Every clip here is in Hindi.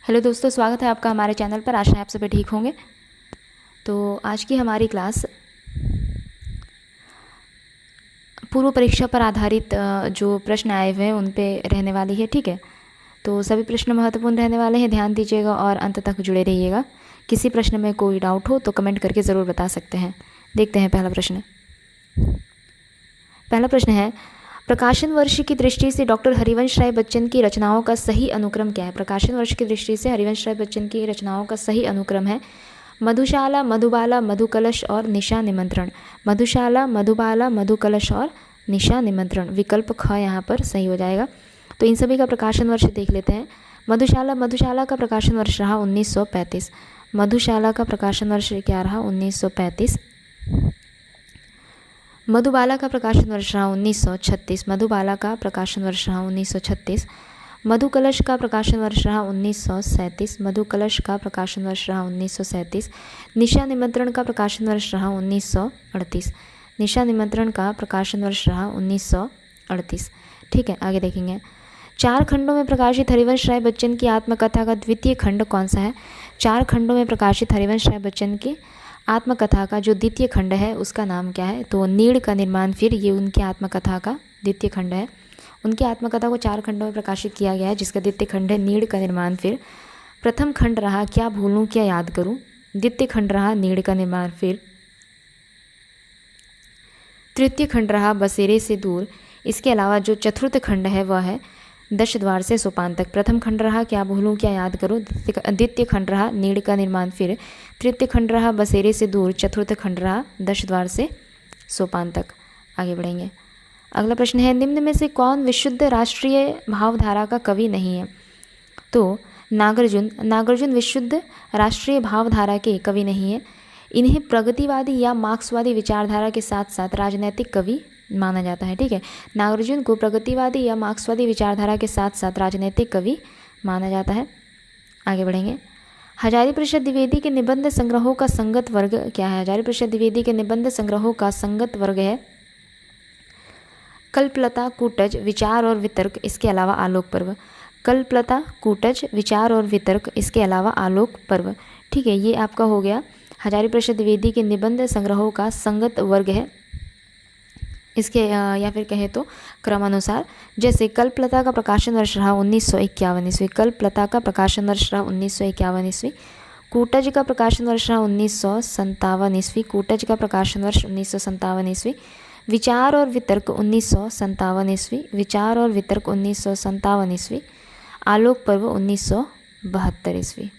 हेलो दोस्तों, स्वागत है आपका हमारे चैनल पर। आशा है आप सभी ठीक होंगे। तो आज की हमारी क्लास पूर्व परीक्षा पर आधारित जो प्रश्न आए हुए हैं उन पे रहने वाली है। ठीक है, तो सभी प्रश्न महत्वपूर्ण रहने वाले हैं, ध्यान दीजिएगा और अंत तक जुड़े रहिएगा। किसी प्रश्न में कोई डाउट हो तो कमेंट करके ज़रूर बता सकते हैं। देखते हैं पहला प्रश्न। पहला प्रश्न है, प्रकाशन वर्ष की दृष्टि से डॉक्टर हरिवंश राय बच्चन की रचनाओं का सही अनुक्रम क्या है? प्रकाशन वर्ष की दृष्टि से हरिवंश राय बच्चन की रचनाओं का सही अनुक्रम है मधुशाला, मधुबाला, मधुकलश और निशा निमंत्रण। मधुशाला, मधुबाला, मधुकलश और निशा निमंत्रण। विकल्प ख यहाँ पर सही हो जाएगा। तो इन सभी का प्रकाशन वर्ष देख लेते हैं। मधुशाला का प्रकाशन वर्ष रहा 1935। मधुशाला का प्रकाशन वर्ष क्या रहा? 1935। मधुबाला का प्रकाशन वर्ष रहा 1936। मधुबाला का प्रकाशन वर्ष रहा 1936। मधुकलश का प्रकाशन वर्ष रहा 1937। मधुकलश का प्रकाशन वर्ष रहा 1937। निशा निमंत्रण का प्रकाशन वर्ष रहा 1938। निशा निमंत्रण का प्रकाशन वर्ष रहा 1938। ठीक है, आगे देखेंगे। 4 खंडों में प्रकाशित हरिवंश राय बच्चन की आत्मकथा का द्वितीय खंड कौन सा है? 4 खंडों में प्रकाशित हरिवंश राय बच्चन की आत्मकथा का जो द्वितीय खंड है उसका नाम क्या है? तो नीड़ का निर्माण फिर, ये उनकी आत्मकथा का द्वितीय खंड है। उनकी आत्मकथा को 4 खंडों में प्रकाशित किया गया है, जिसका द्वितीय खंड है नीड़ का निर्माण फिर। प्रथम खंड रहा क्या भूलूं क्या याद करूं। द्वितीय खंड रहा नीड़ का निर्माण फिर। तृतीय खंड रहा बसेरे से दूर। इसके अलावा जो चतुर्थ खंड है वह है दश द्वार से सोपान तक। प्रथम खंड रहा क्या भूलूं क्या याद करूं। द्वितीय खंड रहा नीड़ का निर्माण फिर। तृतीय खंड रहा बसेरे से दूर। चतुर्थ खंड रहा दश द्वार से सोपान तक। आगे बढ़ेंगे। अगला प्रश्न है, निम्न में से कौन विशुद्ध राष्ट्रीय भावधारा का कवि नहीं है? तो नागार्जुन विशुद्ध राष्ट्रीय भावधारा के कवि नहीं है। इन्हें प्रगतिवादी या मार्क्सवादी विचारधारा के साथ साथ राजनैतिक कवि माना जाता है। ठीक है, नागार्जुन को प्रगतिवादी या मार्क्सवादी विचारधारा के साथ साथ राजनैतिक कवि माना जाता है। आगे बढ़ेंगे। हजारी प्रसाद द्विवेदी के निबंध संग्रहों का संगत वर्ग क्या है? हजारी प्रसाद द्विवेदी के निबंध संग्रहों का संगत वर्ग है कल्पलता, कूटज, विचार और वितर्क, इसके अलावा आलोक पर्व। कल्पलता, कूटज, विचार और वितर्क, इसके अलावा आलोक पर्व। ठीक है, ये आपका हो गया हजारी प्रसाद द्विवेदी के निबंध संग्रहों का संगत वर्ग है। इसके या फिर कहे तो क्रमानुसार, जैसे कल्पलता का प्रकाशन वर्ष रहा 1951 ईस्वी। कल्पलता का प्रकाशन वर्ष रहा 1951 ईस्वी। कूटज का प्रकाशन वर्ष रहा 1957 ईस्वी। कूटज का प्रकाशन वर्ष 1957 ईस्वी। विचार और वितर्क 1957 ईस्वी। विचार और वितर्क 1957 ईस्वी। आलोक पर्व 1972 ईस्वी।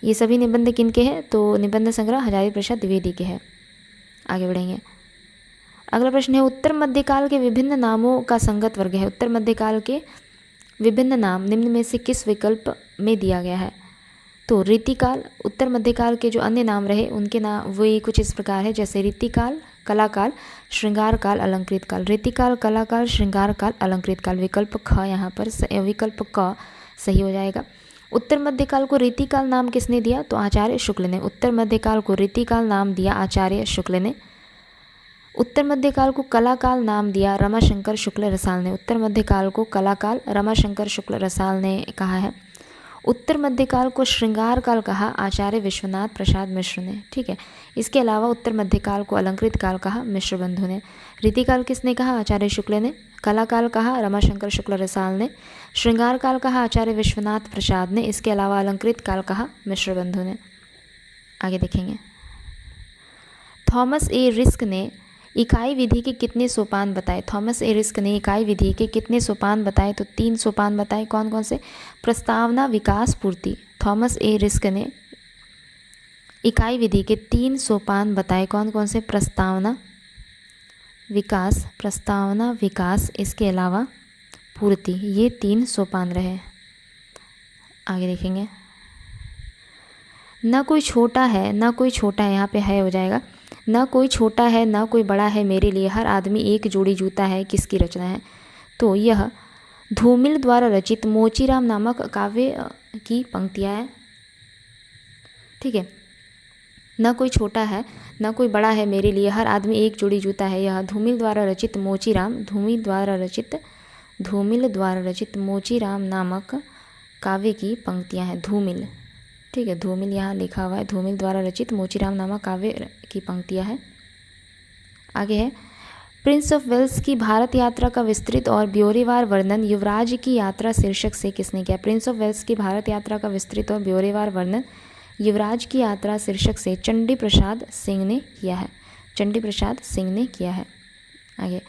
ये सभी निबंध किनके हैं? तो निबंध संग्रह हजारी प्रसाद द्विवेदी के हैं। आगे बढ़ेंगे। अगला प्रश्न है, उत्तर मध्यकाल के विभिन्न नामों का संगत वर्ग है। उत्तर मध्यकाल के विभिन्न नाम निम्न में से किस विकल्प में दिया गया है? तो रीतिकाल, उत्तर मध्यकाल के जो अन्य नाम रहे उनके नाम वही कुछ इस प्रकार है, जैसे रीतिकाल, कलाकाल, श्रृंगार काल, अलंकृत काल। रीतिकाल, कलाकाल, श्रृंगार काल, अलंकृत काल। विकल्प ख यहाँ पर विकल्प क सही हो जाएगा। उत्तर मध्यकाल को रीतिकाल नाम किसने दिया? तो आचार्य शुक्ल ने। उत्तर मध्यकाल को रीतिकाल नाम दिया आचार्य शुक्ल ने। उत्तर मध्यकाल को कलाकाल नाम दिया रमाशंकर शुक्ल रसाल ने। उत्तर मध्यकाल को कलाकाल रमाशंकर शुक्ल रसाल ने कहा है। उत्तर मध्यकाल को श्रृंगार काल कहा आचार्य विश्वनाथ प्रसाद मिश्र ने। ठीक है, इसके अलावा उत्तर मध्यकाल को अलंकृत काल कहा मिश्र बंधु ने। रीतिकाल किसने कहा? आचार्य शुक्ल ने। कलाकाल कहा रमाशंकर शुक्ल रसाल ने। श्रृंगार काल कहा आचार्य विश्वनाथ प्रसाद ने। इसके अलावा अलंकृत काल कहा मिश्र बंधु ने। आगे देखेंगे। थॉमस ए रिस्क ने इकाई विधि के कितने सोपान बताए? थॉमस ए रिस्क ने इकाई विधि के कितने सोपान बताए? तो 3 सोपान बताए। कौन कौन से? प्रस्तावना, विकास, पूर्ति। थॉमस ए रिस्क ने इकाई विधि के 3 सोपान बताए। कौन कौन से? प्रस्तावना, विकास, प्रस्तावना, विकास, इसके अलावा पूर्ति। ये 3 सोपान रहे। आगे देखेंगे। न कोई छोटा है, न कोई छोटा है, यहाँ पे है हो जाएगा। न कोई छोटा है न कोई बड़ा है मेरे लिए हर आदमी एक जोड़ी जूता है, किसकी रचना है? तो यह धूमिल द्वारा रचित मोचीराम नामक काव्य की पंक्तियाँ हैं। ठीक है, न कोई छोटा है न कोई बड़ा है मेरे लिए हर आदमी एक जोड़ी जूता है, यह धूमिल द्वारा रचित मोचीराम, धूमिल द्वारा रचित मोचीराम नामक काव्य की पंक्तियाँ हैं। धूमिल, ठीक है, धूमिल यहाँ लिखा हुआ है, धूमिल द्वारा रचित मोचीराम नामक काव्य की पंक्तियाँ हैं। आगे है, प्रिंस ऑफ वेल्स की भारत यात्रा का विस्तृत और ब्यौरेवार वर्णन युवराज की यात्रा शीर्षक से किसने किया? प्रिंस ऑफ वेल्स की भारत यात्रा का विस्तृत और ब्यौरेवार वर्णन युवराज की यात्रा शीर्षक से चंडी प्रसाद सिंह ने किया है। चंडी प्रसाद सिंह ने किया है। आगे,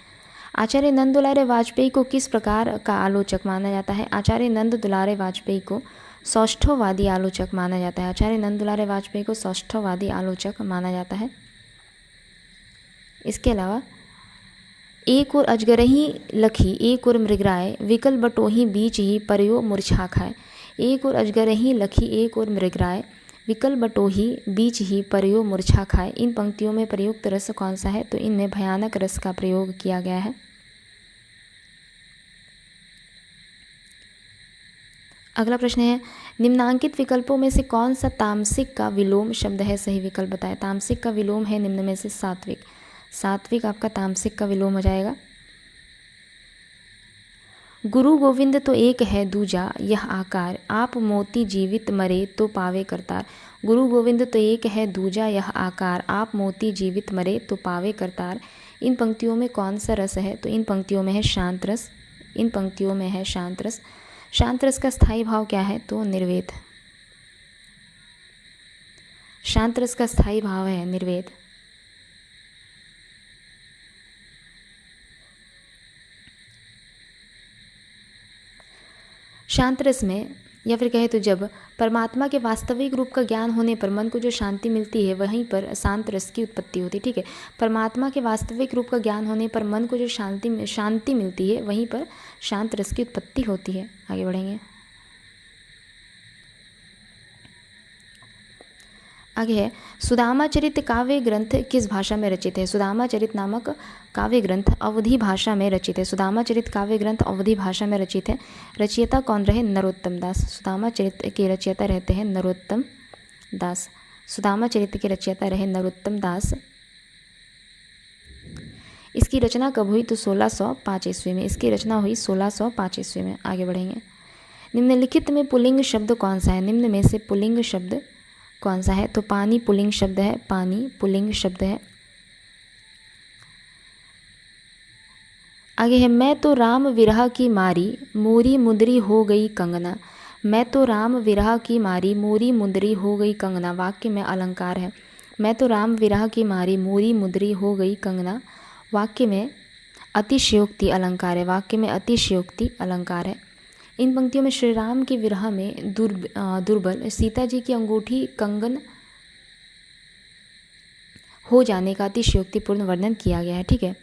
आचार्य नंद दुलारे वाजपेयी को किस प्रकार का आलोचक माना जाता है? आचार्य नंद दुलारे वाजपेयी को सौष्ठववादी आलोचक माना जाता है। आचार्य नंद दुलारे वाजपेयी को सौष्ठववादी आलोचक माना जाता है। इसके अलावा, एक और अजगरही लखी एक और मृगराय विकल बटोही बीच ही परयो मूर्छा खाए। एक और अजगरही लखी एक और मृगराय विकल बटोही बीच ही परयो मूर्छा खाए। इन पंक्तियों में प्रयुक्त रस कौन सा है? तो इनमें भयानक रस का प्रयोग किया गया है। अगला प्रश्न है, निम्नांकित विकल्पों में से कौन सा तामसिक का विलोम शब्द है? सही विकल्प बताएं। तामसिक का विलोम है निम्न में से सात्विक। सात्विक आपका तामसिक का विलोम हो जाएगा। गुरु गोविंद तो एक है दूजा यह आकार, आप मोती जीवित मरे तो पावे करतार। गुरु गोविंद तो एक है दूजा यह आकार, आप मोती जीवित मरे तो पावे करतार। इन पंक्तियों में कौन सा रस है? तो इन पंक्तियों में है शांत रस। इन पंक्तियों में है शांत रस। शांत रस का स्थायी भाव क्या है? तो निर्वेद। शांत रस का स्थायी भाव है निर्वेद। शांत रस में, या फिर कहे तो जब परमात्मा के वास्तविक रूप का ज्ञान होने पर मन को जो शांति मिलती है वहीं पर शांत रस की उत्पत्ति होती है। ठीक है, परमात्मा के वास्तविक रूप का ज्ञान होने पर मन को जो शांति मिलती है वहीं पर शांत रस की उत्पत्ति होती है। आगे बढ़ेंगे। आगे है, सुदामा चरित काव्य ग्रंथ किस भाषा में रचित है? सुदामा चरित नामक काव्य ग्रंथ अवधी भाषा में रचित है। सुदामा चरित काव्य ग्रंथ अवधी भाषा में रचित है। रचयिता कौन रहे? नरोत्तम दास। सुदामा चरित के रचयिता रहते हैं नरोत्तम दास। सुदामा चरित के रचयिता रहे नरोत्तम दास। इसकी रचना कब हुई? तो 1605 ईस्वी में। इसकी रचना हुई 1605 ईस्वी में। आगे बढ़ेंगे। निम्नलिखित में पुल्लिंग शब्द कौन सा है? निम्न में से पुल्लिंग शब्द कौन सा है? तो पानी पुल्लिंग शब्द है। पानी पुल्लिंग शब्द है। आगे है, मैं तो राम विरह की मारी मोरी मुंदरी हो गई कंगना। मैं तो राम विरह की मारी मोरी मुंदरी हो गई कंगना। वाक्य में अलंकार है। मैं तो राम विरह की मारी मोरी मुंदरी हो गई कंगना। वाक्य में अतिशयोक्ति अलंकार है। वाक्य में अतिशयोक्ति अलंकार है। इन पंक्तियों में श्री राम के विरह में दुर्बल सीता जी की अंगूठी कंगन हो जाने का अतिशयोक्तिपूर्ण वर्णन किया गया है। ठीक है,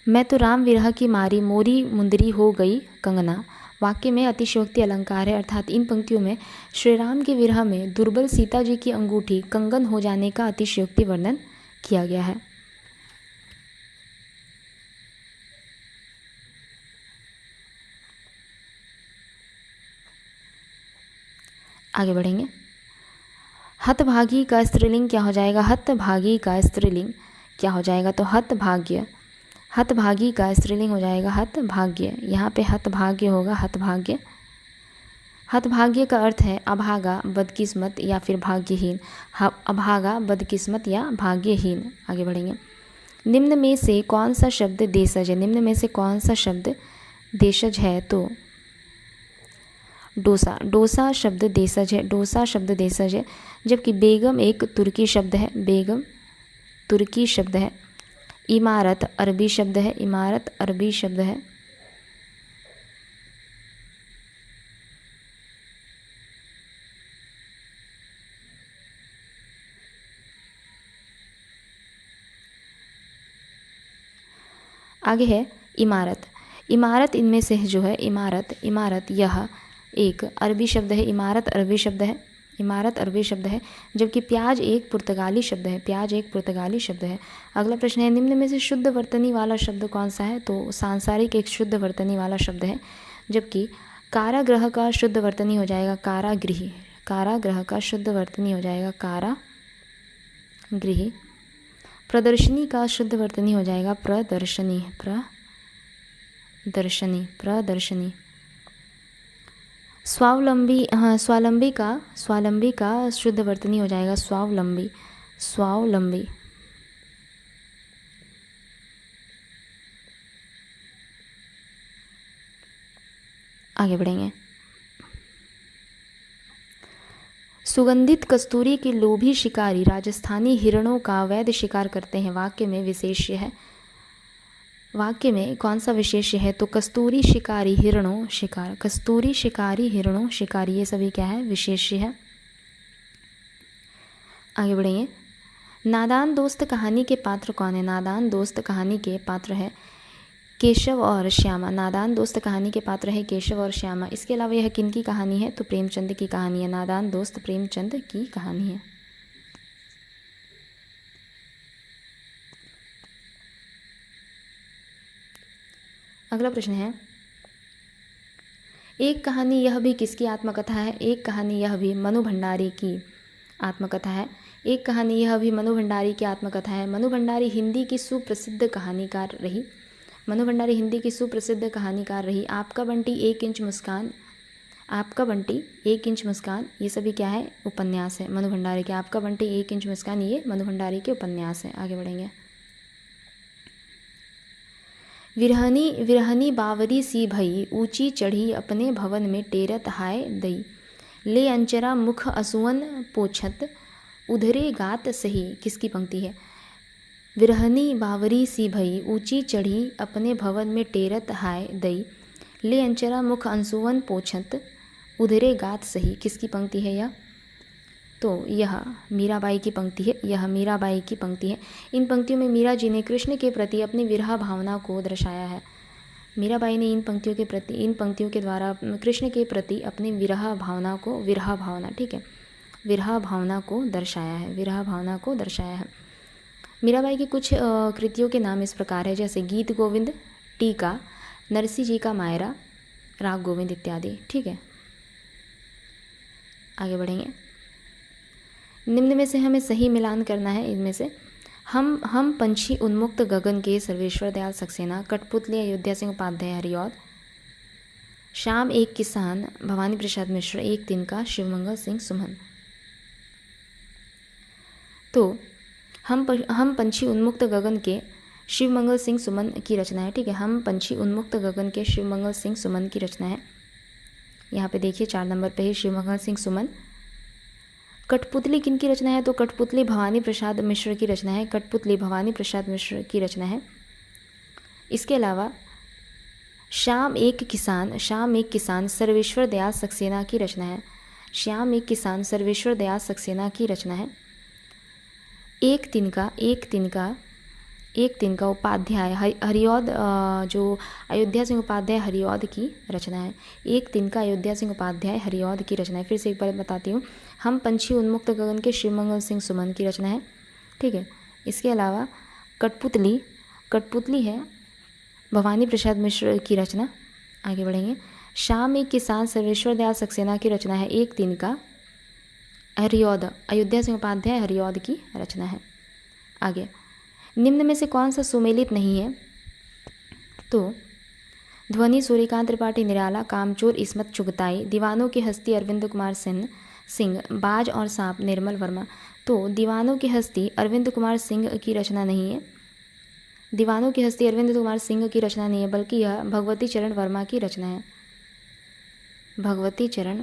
मैं तो राम विरह की मारी मोरी मुंदरी हो गई कंगना। वाक्य में अतिशयोक्ति अलंकार है, अर्थात इन पंक्तियों में श्री राम के विरह में दुर्बल सीता जी की अंगूठी कंगन हो जाने का अतिशयोक्ति वर्णन किया गया है। आगे बढ़ेंगे। हतभागी का स्त्रीलिंग क्या हो जाएगा? हतभागी का स्त्रीलिंग क्या हो जाएगा? तो हतभाग्य। हतभागी का स्त्रीलिंग हो जाएगा हतभाग्य। यहाँ पे हतभाग्य होगा हतभाग्य। हतभाग्य का अर्थ है अभागा, बदकिस्मत या फिर भाग्यहीन। अभागा, बदकिस्मत या भाग्यहीन। आगे बढ़ेंगे। निम्न में से कौन सा शब्द देशज है? निम्न में से कौन सा शब्द देशज है? तो डोसा। डोसा शब्द देशज है। डोसा शब्द देशज है। जबकि बेगम एक तुर्की शब्द है। बेगम तुर्की शब्द है। इमारत अरबी शब्द है। इमारत अरबी शब्द है। आगे है इमारत। इमारत इनमें से जो है इमारत यह एक अरबी शब्द है। इमारत अरबी शब्द है। इमारत अरबी शब्द है। जबकि प्याज एक पुर्तगाली शब्द है। प्याज एक पुर्तगाली शब्द है। अगला प्रश्न है, निम्न में से शुद्ध वर्तनी वाला शब्द कौन सा है? तो सांसारिक एक शुद्ध वर्तनी वाला शब्द है। जबकि कारागृह का शुद्ध वर्तनी हो जाएगा कारागृही। कारागृह का शुद्ध वर्तनी हो जाएगा कारागृही। प्रदर्शनी का शुद्ध वर्तनी हो जाएगा प्रदर्शनी। प्रदर्शनी। प्रदर्शनी। स्वावलंबी, हाँ स्वावलंबी का शुद्ध वर्तनी हो जाएगा स्वावलंबी। स्वावलंबी। आगे बढ़ेंगे। सुगंधित कस्तूरी के लोभी शिकारी राजस्थानी हिरणों का अवैध शिकार करते हैं। वाक्य में विशेष्य है, वाक्य में कौन सा विशेष्य है? तो कस्तूरी शिकारी हिरणों शिकार, कस्तूरी शिकारी हिरणों शिकारी, ये सभी क्या है? विशेष्य है। आगे बढ़ेंगे। नादान दोस्त कहानी के पात्र कौन है? नादान दोस्त कहानी के पात्र है केशव और श्यामा। नादान दोस्त कहानी के पात्र है केशव और श्यामा। इसके अलावा यह किनकी कहानी है? तो प्रेमचंद की कहानी है। नादान दोस्त प्रेमचंद की कहानी है। अगला प्रश्न है, एक कहानी यह भी किसकी आत्मकथा है? एक कहानी यह भी मनु भंडारी की आत्मकथा है। एक कहानी यह भी मनु भंडारी की आत्मकथा है। मनु भंडारी हिंदी की सुप्रसिद्ध कहानीकार रही। मनु भंडारी हिंदी की सुप्रसिद्ध कहानीकार रही। आपका बंटी, एक इंच मुस्कान, आपका बंटी, एक इंच मुस्कान, ये सभी क्या है? उपन्यास है मनु भंडारी के। आपका बंटी, एक इंच मुस्कान, ये मनु भंडारी के उपन्यास है। आगे बढ़ेंगे। विरहनी विरहनी बावरी सी भई, ऊंची चढ़ी अपने भवन में टेरत हाय दई। ले अंचरा मुख असुवन पोछत, उधरे गात सही, किसकी पंक्ति है? विरहनी बावरी सी भई, ऊंची चढ़ी अपने भवन में टेरत हाय दई। ले अंचरा मुख अंसुवन पोछत, उधरे गात सही, किसकी पंक्ति है यह? तो यह मीराबाई की पंक्ति है। यह मीराबाई की पंक्ति है। इन पंक्तियों में मीरा जी ने कृष्ण के प्रति अपनी विरह भावना को दर्शाया है। मीराबाई ने इन पंक्तियों के द्वारा कृष्ण के प्रति अपनी विरह भावना को ठीक है, विरह भावना को दर्शाया है। विरह भावना को दर्शाया है। मीराबाई की कुछ कृतियों के नाम इस प्रकार है, जैसे गीत गोविंद, टीका, नरसी जी का मायरा, राग गोविंद इत्यादि। ठीक है, आगे बढ़ेंगे। निम्न में से हमें सही मिलान करना है। इनमें से हम पंछी उन्मुक्त गगन के सर्वेश्वर दयाल सक्सेना, कठपुतली अयोध्या सिंह उपाध्याय हरिऔध, शाम एक किसान भवानी प्रसाद मिश्र, एक तिनका शिवमंगल सिंह सुमन। तो हम पंछी उन्मुक्त गगन के शिवमंगल सिंह सुमन की रचना है। ठीक है, हम पंछी उन्मुक्त गगन के शिवमंगल सिंह सुमन की रचना है। यहाँ पे देखिए 4 नंबर पे है शिवमंगल सिंह सुमन। कठपुतली किनकी रचना है? तो कठपुतली भवानी प्रसाद मिश्र की रचना है। कठपुतली भवानी प्रसाद मिश्र की रचना है। इसके अलावा शाम एक किसान सर्वेश्वर दयाल सक्सेना की रचना है। श्याम एक किसान सर्वेश्वर दयाल सक्सेना की रचना है। एक तिनका उपाध्याय हरिऔध, जो अयोध्या सिंह उपाध्याय हरिऔध की रचना है। एक तिनका अयोध्या सिंह उपाध्याय हरिऔध की रचना है। फिर से एक बार बताती हूँ, हम पंछी उन्मुक्त गगन के शिवमंगल सिंह सुमन की रचना है। ठीक है, इसके अलावा कठपुतली है भवानी प्रसाद मिश्र की रचना। आगे बढ़ेंगे। शाम एक किसान सर्वेश्वर दयाल सक्सेना की रचना है। एक तिनका हरिऔध अयोध्या सिंह उपाध्याय हरिऔध की रचना है। आगे, निम्न में से कौन सा सुमेलित नहीं है? तो ध्वनि सूर्यकांत त्रिपाठी निराला, कामचोर इस्मत चुगताई, दीवानों की हस्ती अरविंद कुमार सिंह, बाज और सांप निर्मल वर्मा। तो दीवानों की हस्ती अरविंद कुमार सिंह की रचना नहीं है। दीवानों की हस्ती अरविंद कुमार सिंह की रचना नहीं है, बल्कि यह भगवती चरण वर्मा की रचना है। भगवती चरण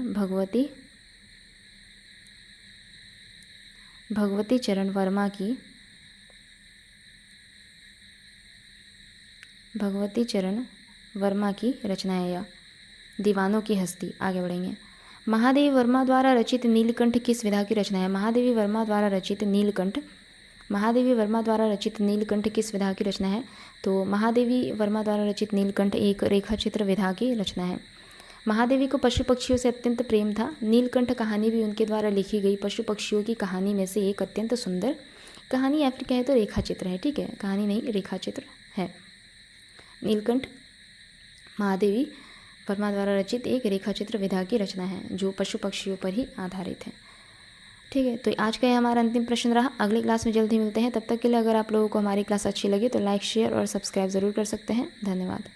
वर्मा की रचना है यह दीवानों की हस्ती। आगे बढ़ेंगे। महादेवी वर्मा द्वारा रचित नीलकंठ किस विधा की रचना है? महादेवी वर्मा द्वारा रचित नीलकंठ किस विधा की रचना है? तो महादेवी वर्मा द्वारा रचित नीलकंठ एक रेखाचित्र विधा की रचना है। महादेवी को पशु पक्षियों से अत्यंत प्रेम था। नीलकंठ कहानी भी उनके द्वारा लिखी गई पशु पक्षियों की कहानी में से एक अत्यंत सुंदर कहानी, या फिर कहे तो रेखाचित्र है। ठीक है, कहानी नहीं, रेखाचित्र है। नीलकंठ महादेवी वर्मा द्वारा रचित एक रेखाचित्र विधा की रचना है, जो पशु पक्षियों पर ही आधारित है। ठीक है, तो आज का ये हमारा अंतिम प्रश्न रहा। अगली क्लास में जल्द ही मिलते हैं। तब तक के लिए अगर आप लोगों को हमारी क्लास अच्छी लगी तो लाइक, शेयर और सब्सक्राइब ज़रूर कर सकते हैं। धन्यवाद।